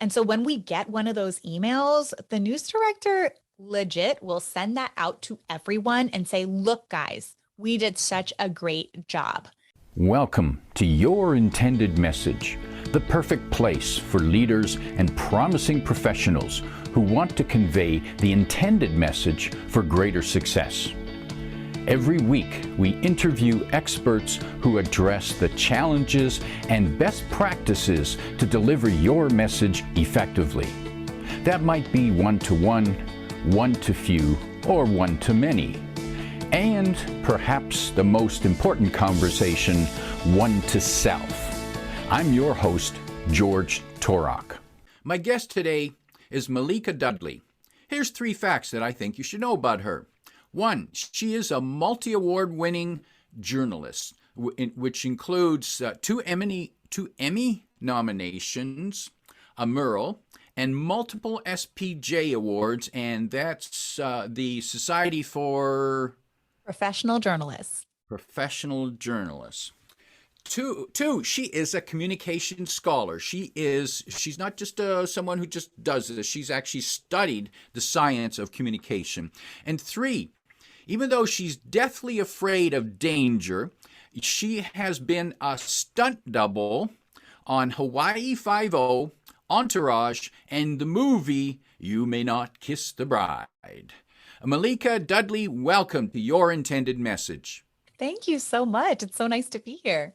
And so when we get one of those emails, the news director legit will send that out to everyone and say, look, guys, we did such a great job. Welcome to Your Intended Message, the perfect place for leaders and promising professionals who want to convey the intended message for greater success. Every week, we interview experts who address the challenges and best practices to deliver your message effectively. That might be one-to-one, one-to-few, or one-to-many. And perhaps the most important conversation, one-to-self. I'm your host, George Torok. My guest today is Malika Dudley. Here's 3 facts that I think you should know about her. 1, she is a multi-award winning journalist, which includes 2 Emmy nominations, a Murrow, and multiple SPJ awards, and that's the Society for Professional journalists. 2, she is a communication scholar. She's not just someone who just does this. She's actually studied the science of communication. And 3, even though she's deathly afraid of danger, she has been a stunt double on Hawaii Five-0, Entourage, and the movie You May Not Kiss the Bride. Malika Dudley, welcome to Your Intended Message. Thank you so much. It's so nice to be here.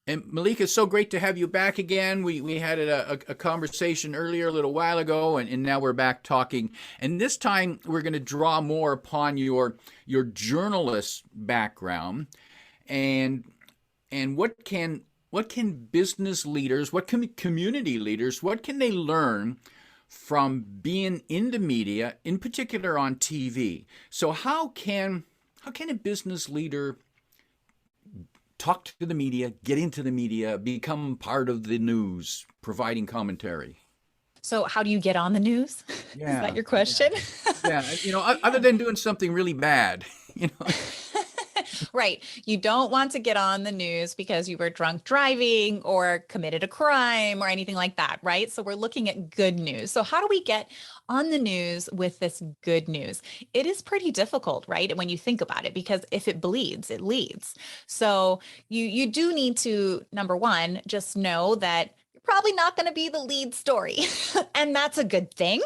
And Malika, it's so great to have you back again. We had a conversation earlier a little while ago, and now we're back talking. And this time we're going to draw more upon your journalist background and what can business leaders, what can community leaders, what can they learn from being in the media, in particular on TV? So how can a business leader talk to the media, get into the media, become part of the news, providing commentary? So how do you get on the news? Yeah. Is that your question? Yeah. Other than doing something really bad, Right. You don't want to get on the news because you were drunk driving or committed a crime or anything like that, right? So we're looking at good news. So how do we get on the news with this good news? It is pretty difficult, right? When you think about it, because if it bleeds, it leads. So you do need to, number one, just know that you're probably not going to be the lead story. And that's a good thing,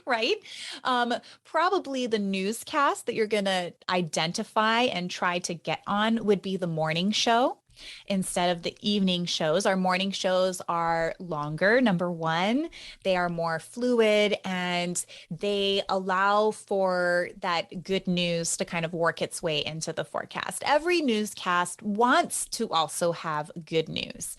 right? Probably the newscast that you're going to identify and try to get on would be the morning show instead of the evening shows. Our morning shows are longer, number one. They are more fluid and they allow for that good news to kind of work its way into the forecast. Every newscast wants to also have good news.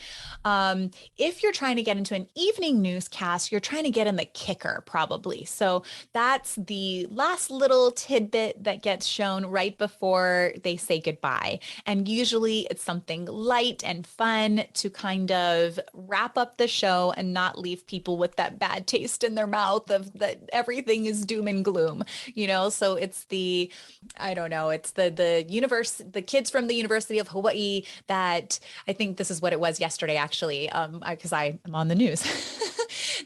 If you're trying to get into an evening newscast, you're trying to get in the kicker probably. So that's the last little tidbit that gets shown right before they say goodbye. And usually it's something light and fun to kind of wrap up the show and not leave people with that bad taste in their mouth of that everything is doom and gloom, so it's the kids from the University of Hawaii that I think this is what it was yesterday, actually, because I am on the news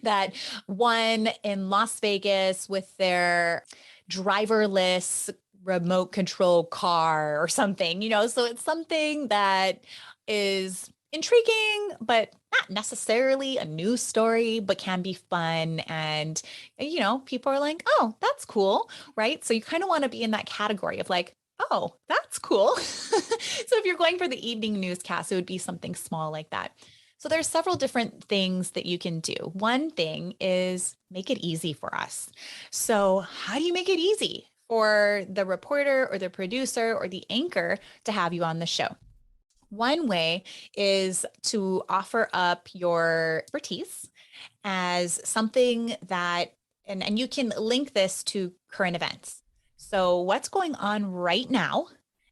that won in Las Vegas with their driverless remote control car or something, so it's something that is intriguing, but not necessarily a news story, but can be fun. And, people are like, oh, that's cool, right? So you kind of want to be in that category of like, oh, that's cool. So if you're going for the evening newscast, it would be something small like that. So there's several different things that you can do. One thing is make it easy for us. So how do you make it easy for the reporter or the producer or the anchor to have you on the show? One way is to offer up your expertise as something that, and you can link this to current events. So what's going on right now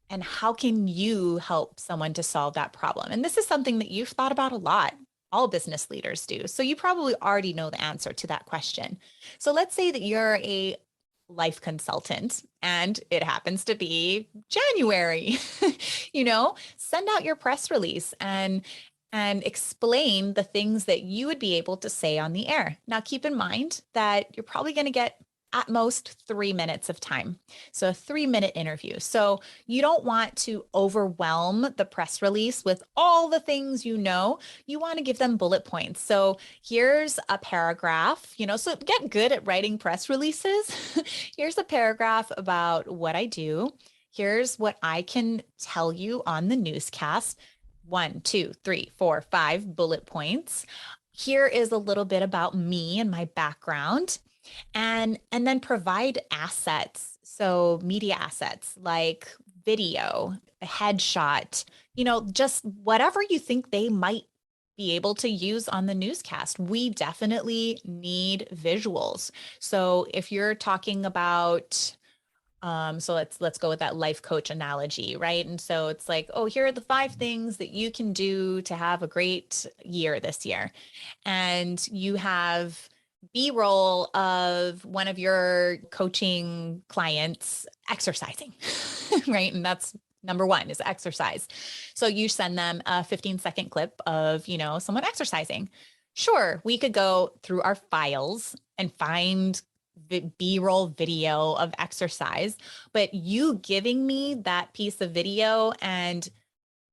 and how can you help someone to solve that problem? And this is something that you've thought about a lot. All business leaders do. So you probably already know the answer to that question. So let's say that you're a life consultant and it happens to be January, send out your press release and and explain the things that you would be able to say on the air. Now, keep in mind that you're probably going to get at most 3 minutes of time. So a 3-minute interview. So you don't want to overwhelm the press release with all the things you know. You want to give them bullet points. So here's a paragraph, so get good at writing press releases. Here's a paragraph about what I do. Here's what I can tell you on the newscast. 1, 2, 3, 4, 5 bullet points. Here is a little bit about me and my background. And then provide assets. So media assets like video, a headshot, just whatever you think they might be able to use on the newscast. We definitely need visuals. So if you're talking about so let's go with that life coach analogy, right? And so it's like, oh, here are the 5 things that you can do to have a great year this year. And you have B-roll of one of your coaching clients exercising, right? And that's number 1 is exercise. So you send them a 15-second clip of, someone exercising. Sure, we could go through our files and find B-roll video of exercise, but you giving me that piece of video and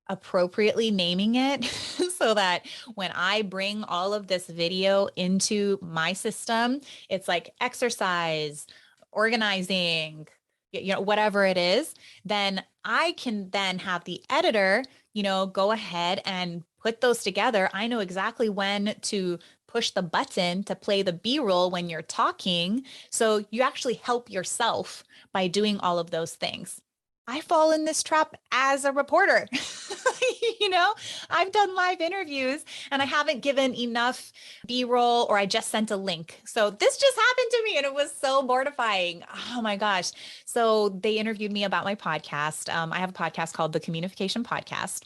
appropriately naming it so that when I bring all of this video into my system, it's like exercise, organizing, whatever it is, then I can then have the editor, go ahead and put those together. I know exactly when to push the button to play the B-roll when you're talking. So you actually help yourself by doing all of those things. I fall in this trap as a reporter. I've done live interviews and I haven't given enough B-roll, or I just sent a link. So this just happened to me and it was so mortifying. Oh my gosh. So they interviewed me about my podcast. I have a podcast called the Communification Podcast.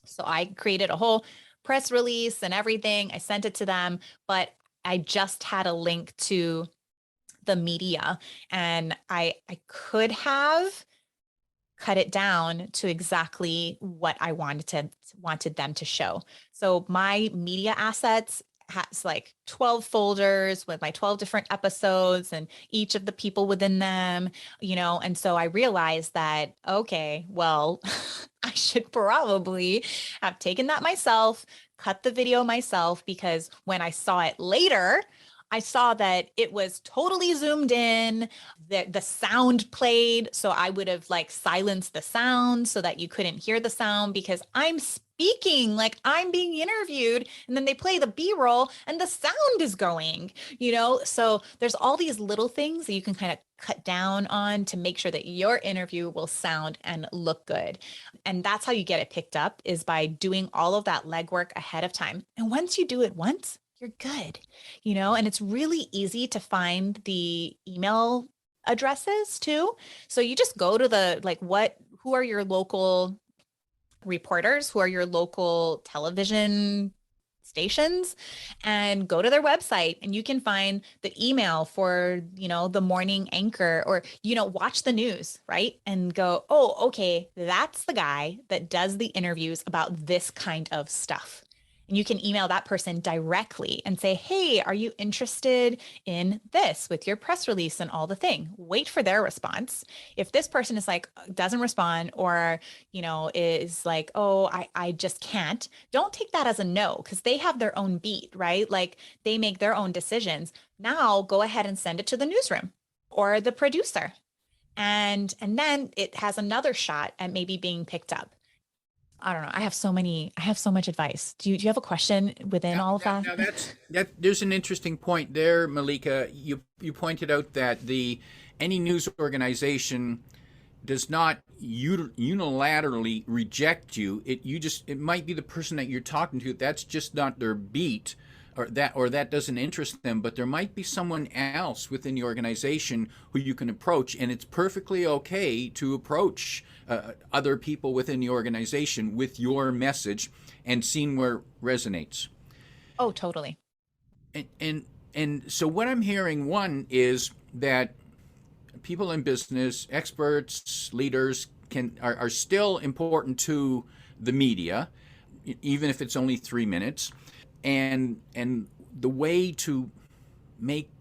So I created a whole press release and everything. I sent it to them, but I just had a link to the media, and I could have cut it down to exactly what I wanted them to show. So my media assets has like 12 folders with my 12 different episodes and each of the people within them, and so I realized that, okay, well, I should probably have taken that myself, cut the video myself, because when I saw it later, I saw that it was totally zoomed in, the sound played. So I would have silenced the sound so that you couldn't hear the sound, because I'm speaking like I'm being interviewed, and then they play the B-roll and the sound is going, so there's all these little things that you can kind of cut down on to make sure that your interview will sound and look good. And that's how you get it picked up, is by doing all of that legwork ahead of time. And once you do it once, you're good, and it's really easy to find the email addresses too. So you just go to who are your local reporters, who are your local television stations, and go to their website, and you can find the email for, the morning anchor, or, watch the news, right? And go, oh, okay, that's the guy that does the interviews about this kind of stuff. And you can email that person directly and say, hey, are you interested in this with your press release and all the thing? Wait for their response. If this person is doesn't respond, or, is like, oh, I just can't, don't take that as a no, because they have their own beat, right? They make their own decisions. Now go ahead and send it to the newsroom or the producer. And then it has another shot at maybe being picked up. I don't know. I have so much advice. Do you have a question within all of that? Now there's an interesting point there, Malika. You pointed out that any news organization does not unilaterally reject you. It might be the person that you're talking to, that's just not their beat, or that doesn't interest them, but there might be someone else within the organization who you can approach, and it's perfectly okay to approach other people within the organization with your message and seeing where it resonates. Oh, totally. And so what I'm hearing, one, is that people in business, experts, leaders are still important to the media. even if it's only 3 minutes. And the way to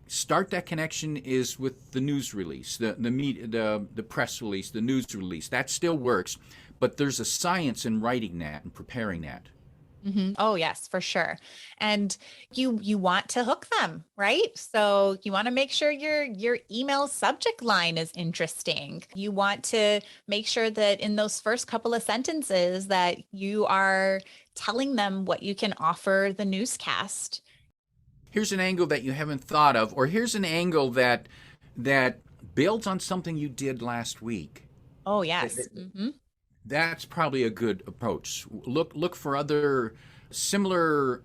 start that connection is with the news release, the press release, the news release. That still works, but there's a science in writing that and preparing that. Mm-hmm. Oh, yes, for sure. And you want to hook them, right? So you want to make sure your email subject line is interesting. You want to make sure that in those first couple of sentences that you are telling them what you can offer the newscast. Here's an angle that you haven't thought of, or here's an angle that builds on something you did last week. Oh, yes. Mm-hmm. That's probably a good approach. Look for other similar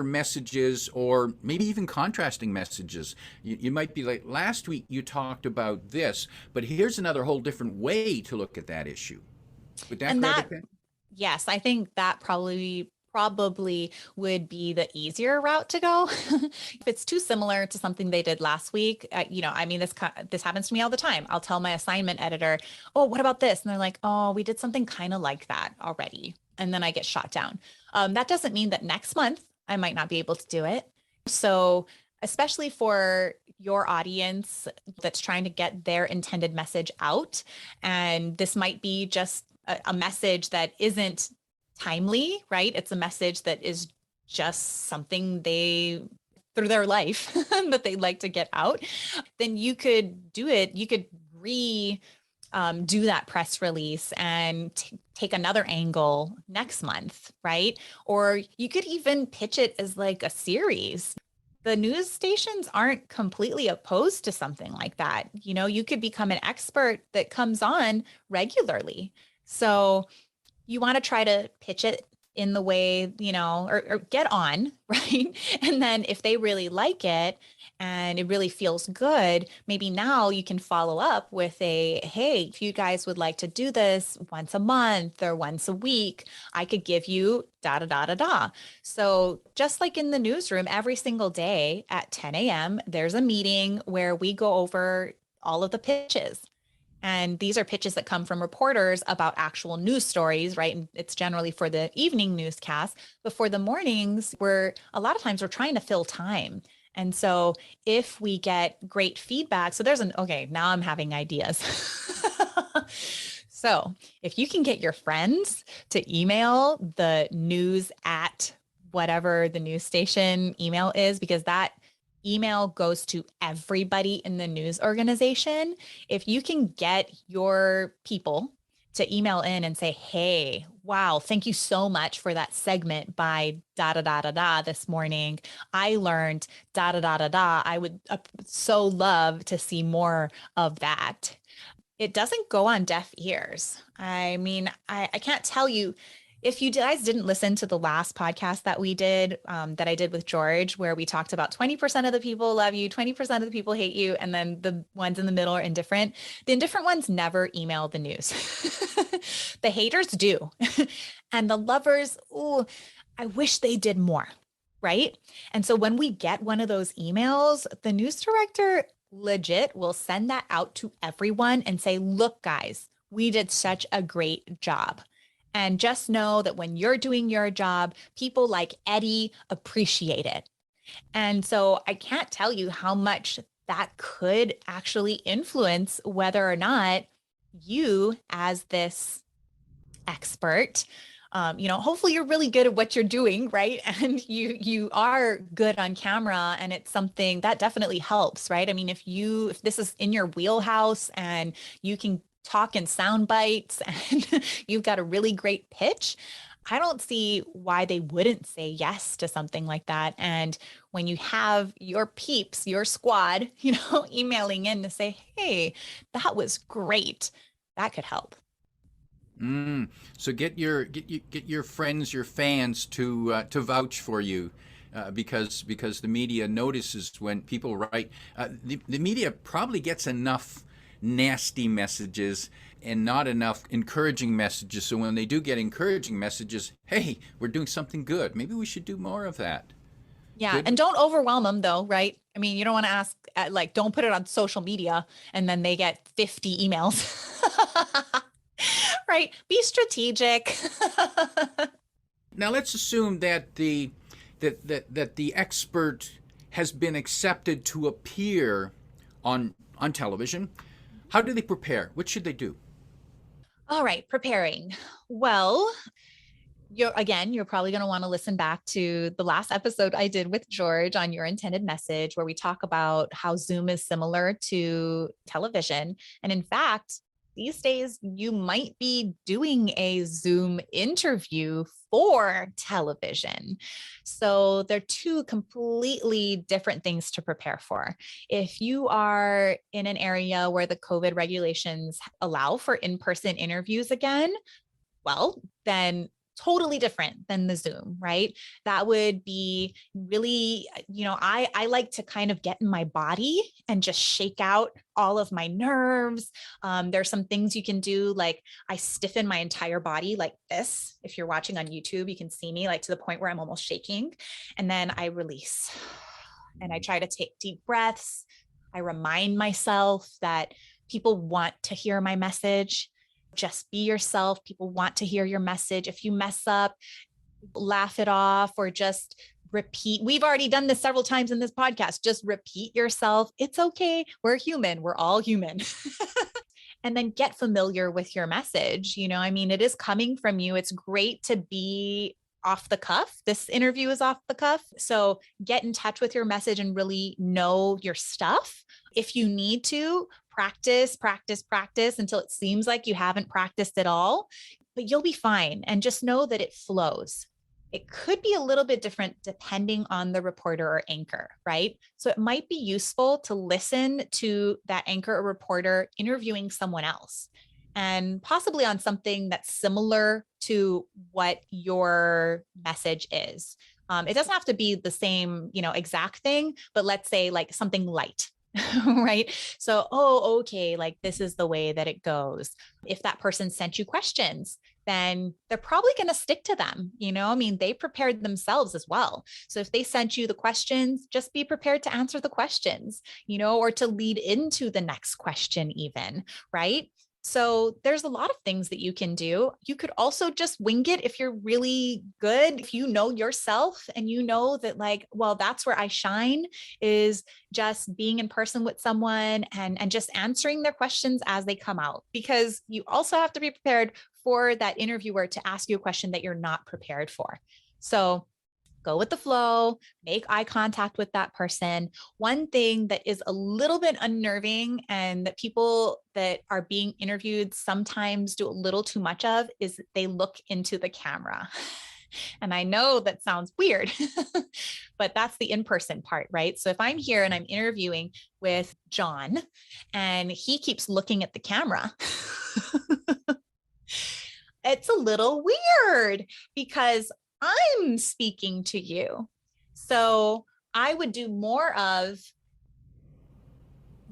messages, or maybe even contrasting messages. You might be like, last week you talked about this, but here's another whole different way to look at that issue. Would that yes, I think that probably would be the easier route to go. If it's too similar to something they did last week, this happens to me all the time. I'll tell my assignment editor, oh, what about this? And they're like, oh, we did something kind of like that already. And then I get shot down. That doesn't mean that next month I might not be able to do it. So especially for your audience that's trying to get their intended message out, and this might be just a message that isn't timely, right? It's a message that is just something through their life that they'd like to get out. Then you could do it. You could do that press release and take another angle next month, right? Or you could even pitch it as like a series. The news stations aren't completely opposed to something like that. You could become an expert that comes on regularly. So you want to try to pitch it in the way, or get on, right? And then if they really like it and it really feels good, maybe now you can follow up with hey, if you guys would like to do this once a month or once a week, I could give you da da da da da. So just like in the newsroom, every single day at 10 a.m., there's a meeting where we go over all of the pitches. And these are pitches that come from reporters about actual news stories, right? And it's generally for the evening newscast. But for the mornings, a lot of times we're trying to fill time. And so if we get great feedback, so okay, now I'm having ideas. So if you can get your friends to email the news at whatever the news station email is, because that email goes to everybody in the news organization. If you can get your people to email in and say, hey, wow, thank you so much for that segment by da da da da da this morning. I learned da da da da da. I would so love to see more of that. It doesn't go on deaf ears. I mean, I can't tell you. If you guys didn't listen to the last podcast that we did, that I did with George, where we talked about 20% of the people love you, 20% of the people hate you, and then the ones in the middle are indifferent. The indifferent ones never email the news. The haters do. And the lovers, I wish they did more, right? And so when we get one of those emails, the news director legit will send that out to everyone and say, look, guys, we did such a great job. And just know that when you're doing your job, people like Eddie appreciate it. And so I can't tell you how much that could actually influence whether or not you, as this expert, hopefully you're really good at what you're doing, right? And you are good on camera, and it's something that definitely helps, right? I mean, if this is in your wheelhouse and you can talk in sound bites and you've got a really great pitch, I don't see why they wouldn't say yes to something like that. And when you have your peeps, your squad, emailing in to say, hey, that was great, that could help. So get your friends, your fans to vouch for you. Because the media notices when people write. The media probably gets enough nasty messages and not enough encouraging messages. So when they do get encouraging messages, hey, we're doing something good. Maybe we should do more of that. Yeah. Good. And don't overwhelm them though, right? I mean, you don't want to ask, don't put it on social media and then they get 50 emails, right? Be strategic. Now let's assume that the expert has been accepted to appear on television. How do they prepare? What should they do? All right, preparing. Well, you're probably going to want to listen back to the last episode I did with George on Your Intended Message, where we talk about how Zoom is similar to television. And in fact, these days, you might be doing a Zoom interview for television. So they're two completely different things to prepare for. If you are in an area where the COVID regulations allow for in-person interviews again, well, then totally different than the Zoom, right? That would be really, I like to kind of get in my body and just shake out all of my nerves. There's some things you can do, like I stiffen my entire body like this. If you're watching on YouTube, you can see me like to the point where I'm almost shaking. And then I release and I try to take deep breaths. I remind myself that people want to hear my message. Just be yourself. People want to hear your message. If you mess up, laugh it off or just repeat. We've already done this several times in this podcast. Just repeat yourself. It's okay. We're human. We're all human. And then get familiar with your message. It is coming from you. It's great to be off the cuff. This interview is off the cuff. So get in touch with your message and really know your stuff. If you need to, practice until it seems like you haven't practiced at all, but you'll be fine. And just know that it flows. It could be a little bit different depending on the reporter or anchor, right? So it might be useful to listen to that anchor or reporter interviewing someone else and possibly on something that's similar to what your message is. It doesn't have to be the same, exact thing, but let's say like something light. Right. So, okay, like this is the way that it goes. If that person sent you questions, then they're probably going to stick to them. They prepared themselves as well. So if they sent you the questions, just be prepared to answer the questions, or to lead into the next question even, right? So there's a lot of things that you can do. You could also just wing it if you're really good. If you know yourself and you know that that's where I shine is just being in person with someone and just answering their questions as they come out, because you also have to be prepared for that interviewer to ask you a question that you're not prepared for. So go with the flow, make eye contact with that person. One thing that is a little bit unnerving and that people that are being interviewed sometimes do a little too much of is they look into the camera. And I know that sounds weird, but that's the in-person part, right? So if I'm here and I'm interviewing with John and he keeps looking at the camera, it's a little weird because I'm speaking to you. So I would do more of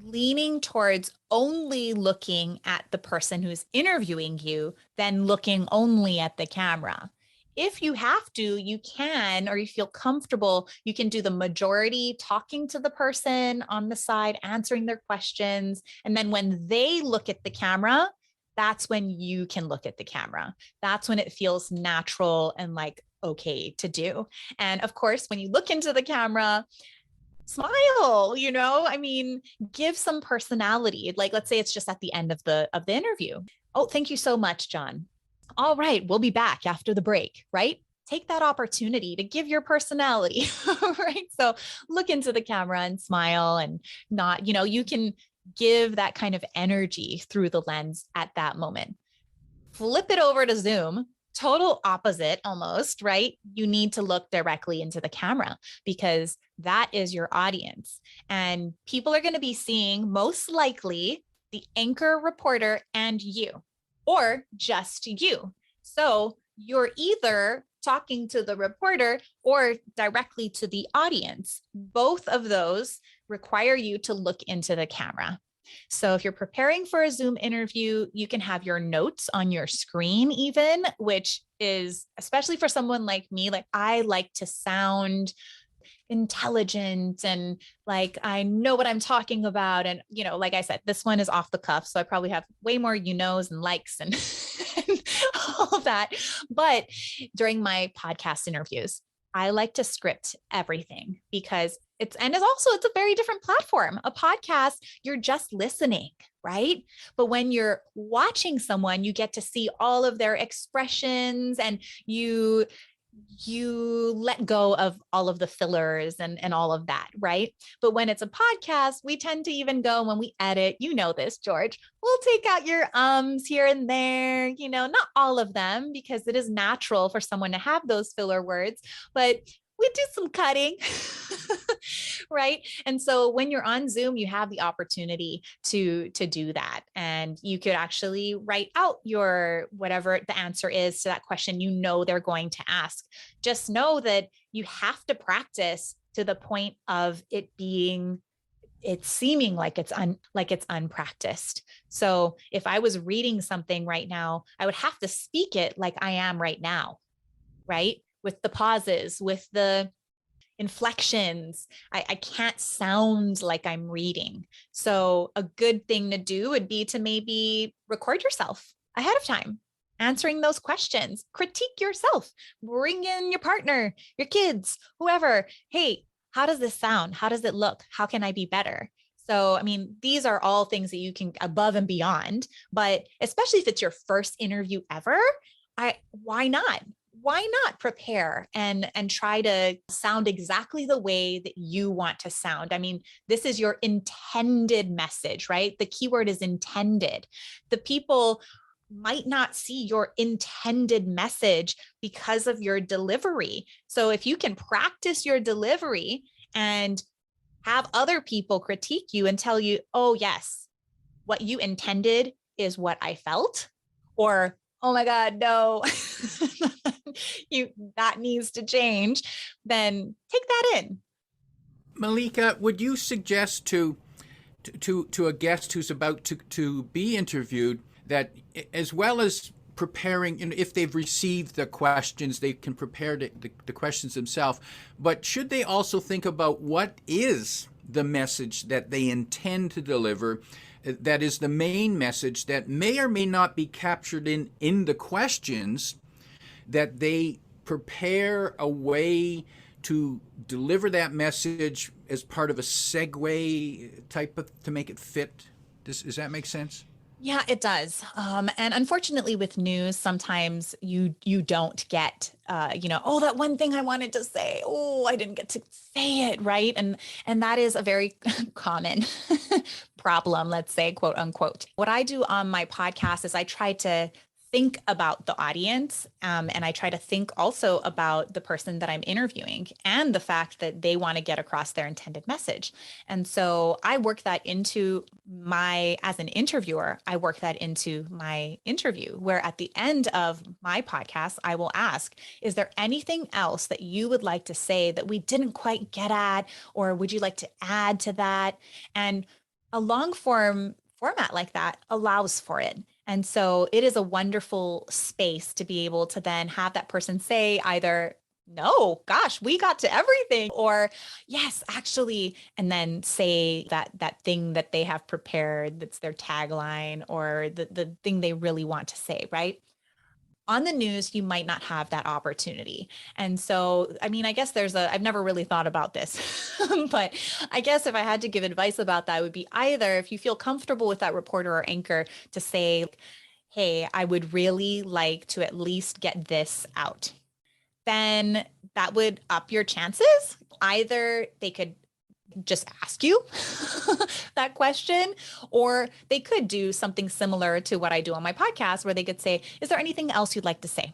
leaning towards only looking at the person who's interviewing you than looking only at the camera. If you have to, you can, or you feel comfortable, you can do the majority talking to the person on the side, answering their questions. And then when they look at the camera, that's when you can look at the camera. That's when it feels natural and like okay to do. And of course, when you look into the camera, smile, give some personality. Like, let's say it's just at the end of the interview. Oh, thank you so much, John. All right, we'll be back after the break, right? Take that opportunity to give your personality, right? So look into the camera and smile and not, you can give that kind of energy through the lens at that moment. Flip it over to Zoom. Total opposite almost, right? You need to look directly into the camera because that is your audience. And people are going to be seeing most likely the anchor, reporter, and you, or just you. So you're either talking to the reporter or directly to the audience. Both of those require you to look into the camera. So if you're preparing for a Zoom interview, you can have your notes on your screen even, which is especially for someone like me, like I like to sound intelligent and like I know what I'm talking about. And, like I said, this one is off the cuff. So I probably have way more knows and likes and all of that. But during my podcast interviews, I like to script everything because it's a very different platform. A podcast, you're just listening, right? But when you're watching someone, you get to see all of their expressions, and you let go of all of the fillers and all of that, right? But when it's a podcast, we tend to even go, when we edit, you know this, George, we'll take out your ums here and there, not all of them, because it is natural for someone to have those filler words, but we do some cutting, right? And so when you're on Zoom, you have the opportunity to do that. And you could actually write out whatever the answer is to that question they're going to ask. Just know that you have to practice to the point of it seeming like it's unpracticed. So if I was reading something right now, I would have to speak it like I am right now, right? With the pauses, with the inflections. I can't sound like I'm reading. So a good thing to do would be to maybe record yourself ahead of time, answering those questions. Critique yourself, bring in your partner, your kids, whoever. Hey, how does this sound? How does it look? How can I be better? So, these are all things that you can above and beyond, but especially if it's your first interview ever, why not? Why not prepare and try to sound exactly the way that you want to sound? This is your intended message, right? The keyword is intended. The people might not see your intended message because of your delivery. So if you can practice your delivery and have other people critique you and tell you, oh yes, what you intended is what I felt, or, oh my God, no, that needs to change, then take that in. Malika, would you suggest to a guest who's about to be interviewed that, as well as preparing, if they've received the questions, they can prepare the questions themselves, but should they also think about what is the message that they intend to deliver, that is the main message that may or may not be captured in the questions, that they prepare a way to deliver that message as part of a segue to make it fit? Does that make sense? Yeah, it does. And unfortunately with news, sometimes you don't get, oh, that one thing I wanted to say, oh, I didn't get to say it, right? And that is a very common problem, let's say, quote unquote. What I do on my podcast is I try to think about the audience, and I try to think also about the person that I'm interviewing and the fact that they want to get across their intended message. And so I work that into as an interviewer, I work that into my interview, where at the end of my podcast, I will ask, is there anything else that you would like to say that we didn't quite get at, or would you like to add to that? And a long format like that allows for it. And so it is a wonderful space to be able to then have that person say either, no, gosh, we got to everything, or yes, actually, and then say that thing that they have prepared, that's their tagline, or the thing they really want to say, right? On the news, you might not have that opportunity. And so, I guess I've never really thought about this, but I guess if I had to give advice about that, it would be either, if you feel comfortable with that reporter or anchor, to say, hey, I would really like to at least get this out, then that would up your chances. Either they could just ask you that question, or they could do something similar to what I do on my podcast, where they could say, is there anything else you'd like to say?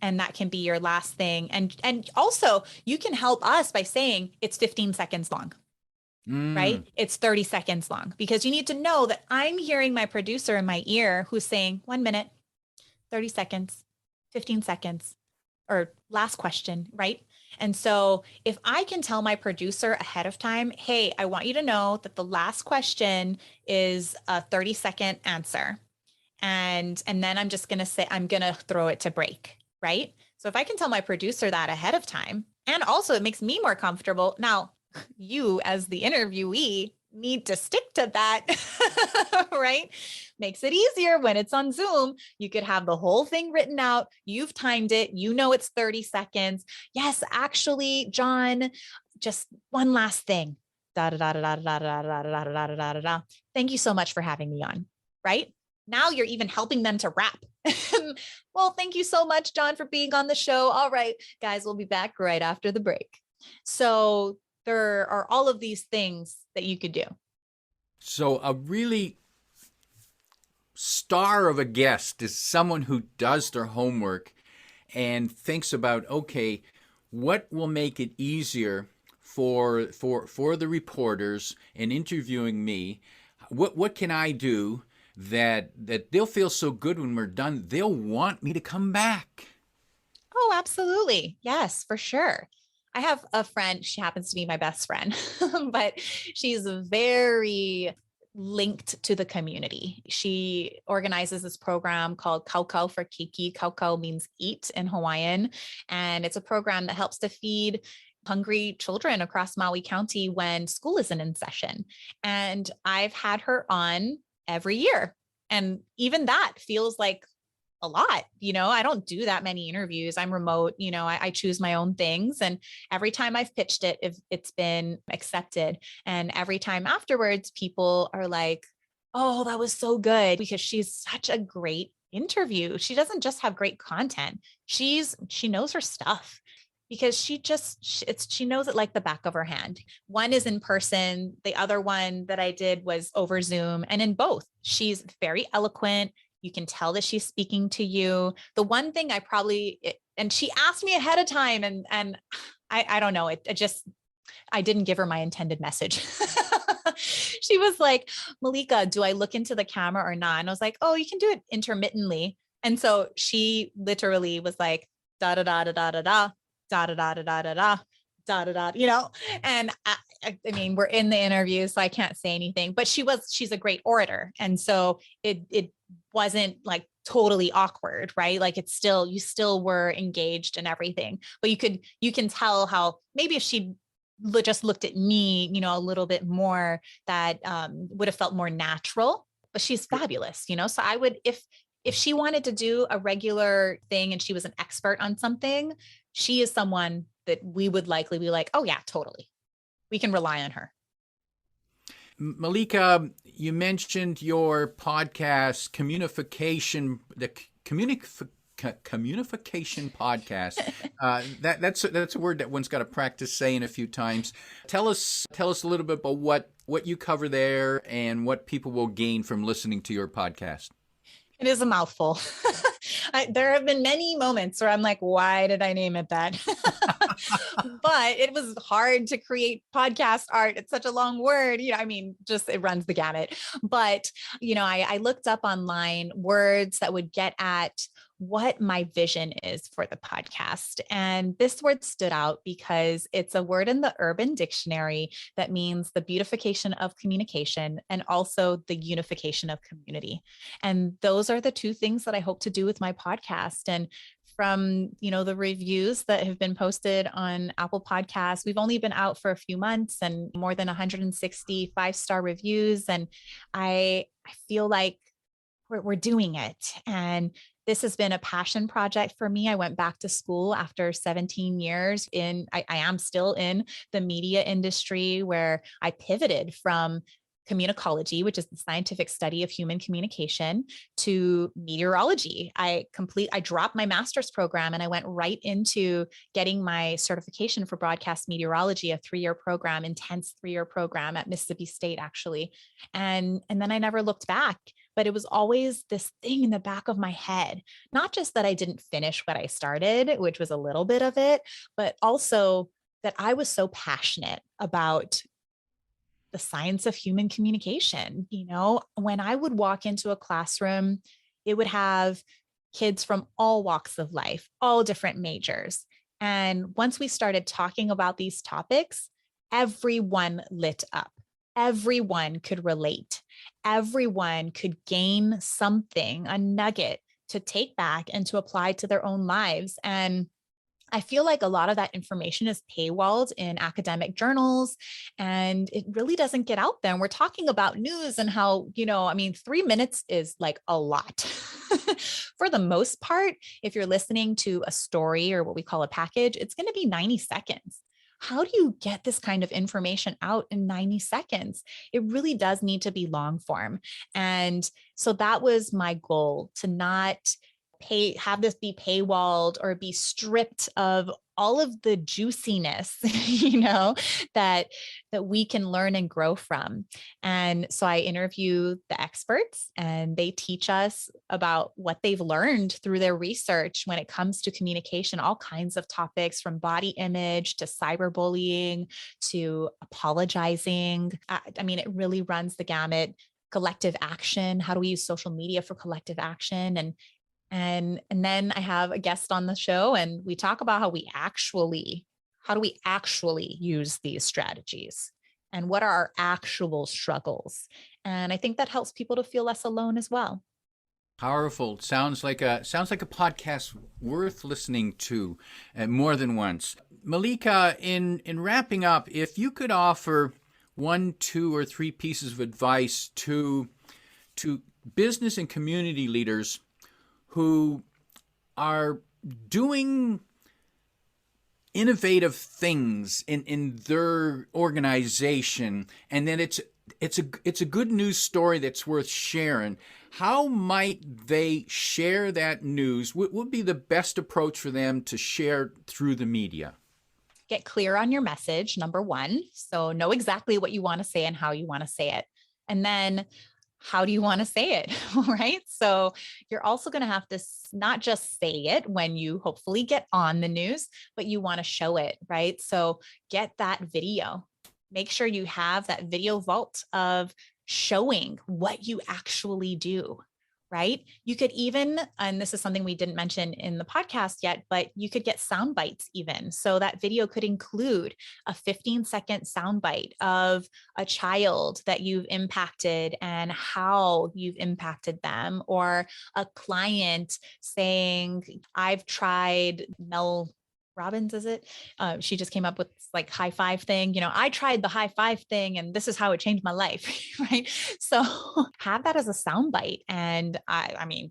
And that can be your last thing. And also you can help us by saying it's 15 seconds long, right? It's 30 seconds long, because you need to know that I'm hearing my producer in my ear who's saying 1 minute, 30 seconds, 15 seconds, or last question, right? And so if I can tell my producer ahead of time, hey, I want you to know that the last question is a 30-second answer. And then I'm just going to say, I'm going to throw it to break, right? So if I can tell my producer that ahead of time, and also it makes me more comfortable. Now, you as the interviewee need to stick to that, right? Makes it easier when it's on Zoom. You could have the whole thing written out. You've timed it. You know it's 30 seconds. Yes, actually, John, just one last thing. Da, da, da, da, da, da, da, da, da, da, da, da, da. Thank you so much for having me on, right? Now you're even helping them to wrap. Well, thank you so much, John, for being on the show. All right, guys, we'll be back right after the break. So there are all of these things that you could do. So a really star of a guest is someone who does their homework and thinks about, okay, what will make it easier for the reporters in interviewing me? What can I do that they'll feel so good when we're done, they'll want me to come back? Oh, absolutely. Yes, for sure. I have a friend, she happens to be my best friend, but she's very linked to the community. She organizes this program called Kaukau for Keiki. Kaukau means eat in Hawaiian. And it's a program that helps to feed hungry children across Maui County when school isn't in session. And I've had her on every year. And even that feels like a lot. I don't do that many interviews. I'm remote, I choose my own things. And every time I've pitched it, if it's been accepted. And every time afterwards, people are like, oh, that was so good, because she's such a great interview. She doesn't just have great content. She knows her stuff, because she knows it like the back of her hand. One is in person. The other one that I did was over Zoom. And in both, she's very eloquent. You can tell that she's speaking to you. The one thing and she asked me ahead of time, and I don't know, I didn't give her my intended message. She was like, Malika, do I look into the camera or not? And I was like, oh, you can do it intermittently. And so she literally was like, da da da da da da da da da da da da da da da da, and I mean, we're in the interview, so I can't say anything, but she's a great orator. And so it wasn't like totally awkward, right? Like you still were engaged and everything, but you can tell how maybe if she just looked at me, a little bit more, that would have felt more natural. But she's fabulous, so I would, if she wanted to do a regular thing and she was an expert on something, she is someone that we would likely be like, oh yeah, totally, we can rely on her. Malika, you mentioned your podcast, Communification, the Communification Podcast. That's a word that one's got to practice saying a few times. Tell us a little bit about what you cover there and what people will gain from listening to your podcast. It is a mouthful. There have been many moments where I'm like, why did I name it that? But it was hard to create podcast art. It's such a long word. It runs the gamut. But, I looked up online words that would get at what my vision is for the podcast. And this word stood out because it's a word in the Urban Dictionary that means the beautification of communication and also the unification of community. And those are the two things that I hope to do with my podcast. And from, the reviews that have been posted on Apple Podcasts, we've only been out for a few months and more than 160 5-star reviews. And I feel like we're doing it. And this has been a passion project for me. I went back to school after 17 years I am still in the media industry, where I pivoted from communicology, which is the scientific study of human communication, to meteorology. I dropped my master's program and I went right into getting my certification for broadcast meteorology, a 3-year program, intense 3-year program at Mississippi State, actually. And then I never looked back. But it was always this thing in the back of my head, not just that I didn't finish what I started, which was a little bit of it, but also that I was so passionate about the science of human communication. When I would walk into a classroom, it would have kids from all walks of life, all different majors. And once we started talking about these topics, everyone lit up. Everyone could relate. Everyone could gain something, a nugget to take back and to apply to their own lives. And I feel like a lot of that information is paywalled in academic journals, and it really doesn't get out there. And we're talking about news and how, 3 minutes is like a lot. For the most part, if you're listening to a story or what we call a package, it's going to be 90 seconds. How do you get this kind of information out in 90 seconds? It really does need to be long form. And so that was my goal, to not have this be paywalled or be stripped of all of the juiciness, that we can learn and grow from. And so I interview the experts, and they teach us about what they've learned through their research when it comes to communication, all kinds of topics, from body image to cyberbullying to apologizing. It really runs the gamut. Collective action. How do we use social media for collective action? And then I have a guest on the show, and we talk about how do we actually use these strategies, and what are our actual struggles. And I think that helps people to feel less alone as well. Powerful. Sounds like a podcast worth listening to more than once. Malika, in wrapping up, if you could offer 1, 2, or 3 pieces of advice to business and community leaders who are doing innovative things in their organization, and then it's a good news story that's worth sharing, how might they share that news? What would be the best approach for them to share through the media? Get clear on your message, number one. So know exactly what you want to say and how you want to say it. And then how do you want to say it, right? So you're also going to have to not just say it when you hopefully get on the news, but you want to show it, right? So get that video. Make sure you have that video vault of showing what you actually do, right? You could even, and this is something we didn't mention in the podcast yet, but you could get sound bites even. So that video could include a 15-second sound bite of a child that you've impacted and how you've impacted them, or a client saying, I've tried Mel Robbins, is it? She just came up with like high five thing. I tried the high five thing, and this is how it changed my life, right? So have that as a soundbite, and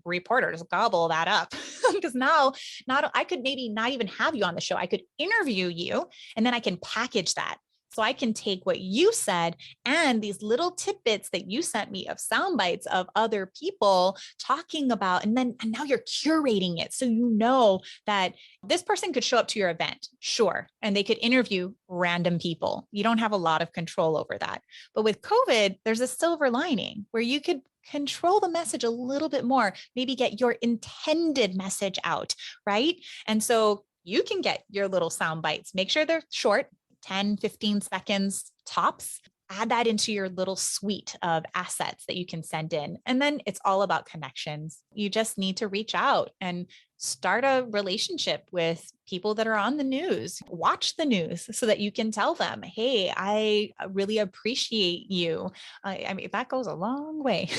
reporters gobble that up because now I could maybe not even have you on the show. I could interview you, and then I can package that. So I can take what you said and these little tidbits that you sent me of sound bites of other people talking about, and now you're curating it. So you know that this person could show up to your event, sure, and they could interview random people. You don't have a lot of control over that. But with COVID, there's a silver lining where you could control the message a little bit more, maybe get your intended message out, right? And so you can get your little sound bites, make sure they're short, 10, 15 seconds tops. Add that into your little suite of assets that you can send in. And then it's all about connections. You just need to reach out and start a relationship with people that are on the news. Watch the news so that you can tell them, hey, I really appreciate you. That goes a long way.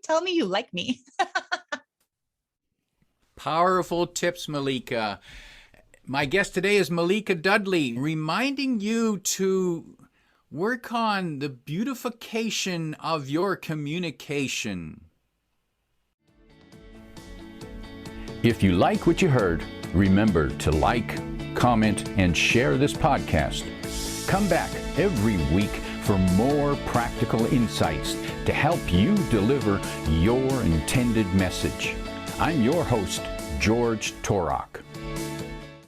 Tell me you like me. Powerful tips, Malika. My guest today is Malika Dudley, reminding you to work on the beautification of your communication. If you like what you heard, remember to like, comment, and share this podcast. Come back every week for more practical insights to help you deliver your intended message. I'm your host, George Torok.